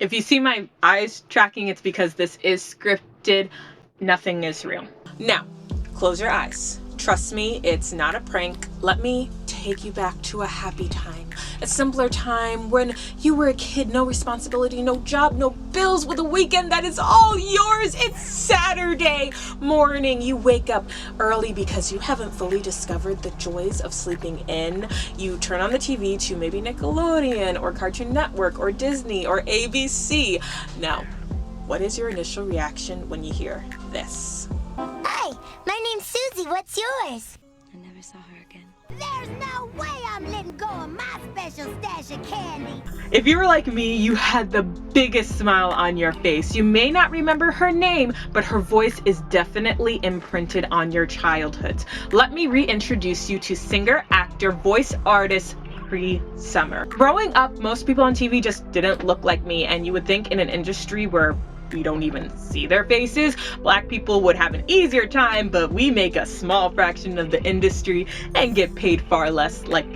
If you see my eyes tracking, it's because this is scripted. Nothing is real. Now, close your eyes. Trust me, it's not a prank. Let me take you back to a happy time. A simpler time when you were a kid, no responsibility, no job, no bills, with a weekend that is all yours. It's Saturday morning. You wake up early because you haven't fully discovered the joys of sleeping in. You turn on the TV to maybe Nickelodeon or Cartoon Network or Disney or ABC. Now, what is your initial reaction when you hear this? Hey, my name's Susie. What's yours? I never saw her again. There's no way I'm letting go of my special stash of candy. If you were like me, you had the biggest smile on your face. You may not remember her name, but her voice is definitely imprinted on your childhoods. Let me reintroduce you to singer, actor, voice artist, Cree Summer. Growing up, most people on TV just didn't look like me, and you would think in an industry where we don't even see their faces, Black people would have an easier time, but we make a small fraction of the industry and get paid far less, like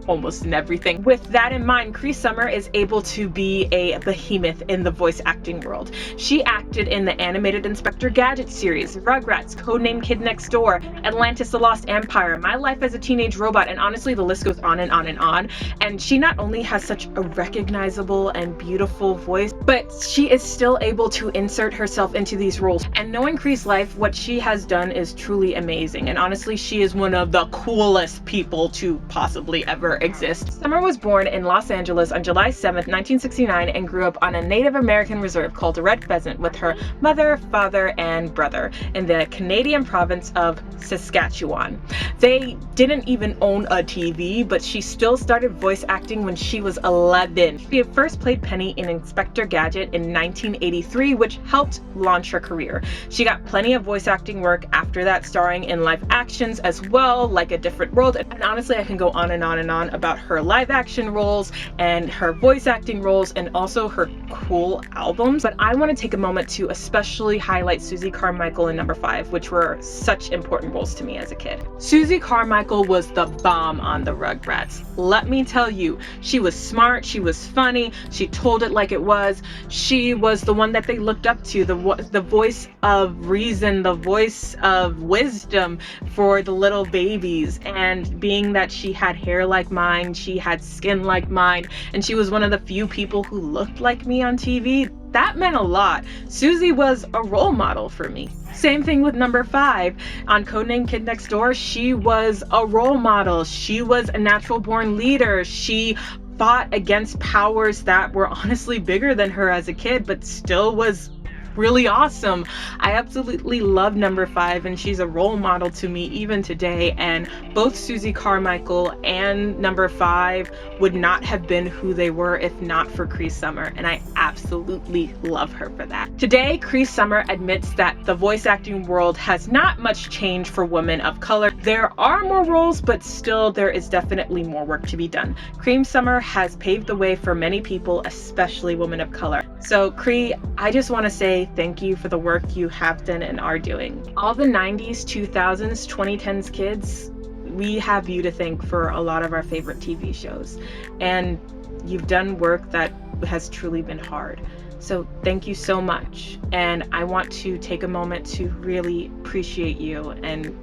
almost in everything. With that in mind, Cree Summer is able to be a behemoth in the voice acting world. She acted in the animated Inspector Gadget series, Rugrats, Codename Kid Next Door, Atlantis: The Lost Empire, My Life as a Teenage Robot, and honestly the list goes on and on and on. And she not only has such a recognizable and beautiful voice, but she is still able to insert herself into these roles. And knowing Cree's life, what she has done is truly amazing. And honestly, she is one of the coolest people to possibly ever exist. Summer was born in Los Angeles on July 7th, 1969, and grew up on a Native American reserve called Red Pheasant with her mother, father, and brother in the Canadian province of Saskatchewan. They didn't even own a TV, but she still started voice acting when she was 11. She had first played Penny in Inspector Gadget in 1983, which helped launch her career. She got plenty of voice acting work after that, starring in live actions as well, like A Different World. And honestly, I can go on and on and on about her live action roles and her voice acting roles and also her cool albums. But I want to take a moment to especially highlight Susie Carmichael in number 5, which were such important roles to me as a kid. Susie Carmichael was the bomb on the Rugrats. Let me tell you, she was smart, she was funny, she told it like it was. She was the one that they looked up to, the voice of reason, the voice of wisdom for the little babies. And being that she had hair like mine, she had skin like mine, and she was one of the few people who looked like me on TV, that meant a lot. Susie was a role model for me. Same thing with number 5. On Codename Kid Next Door, she was a role model. She was a natural born leader. She fought against powers that were honestly bigger than her as a kid, but still was really awesome. I absolutely love number 5, and she's a role model to me even today. And both Susie Carmichael and number 5 would not have been who they were if not for Cree Summer, and I absolutely love her for that. Today, Cree Summer admits that the voice acting world has not much changed for women of color. There are more roles, but still there is definitely more work to be done. Cree Summer has paved the way for many people, especially women of color. So Cree, I just want to say thank you for the work you have done and are doing. All the 90s, 2000s, 2010s kids, we have you to thank for a lot of our favorite TV shows. And you've done work that has truly been hard. So thank you so much. And I want to take a moment to really appreciate you, and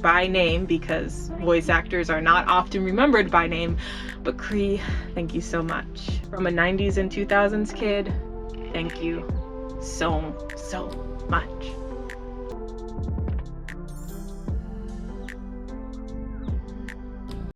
by name, because voice actors are not often remembered by name, but Cree, thank you so much. From a 90s and 2000s kid, thank you so much.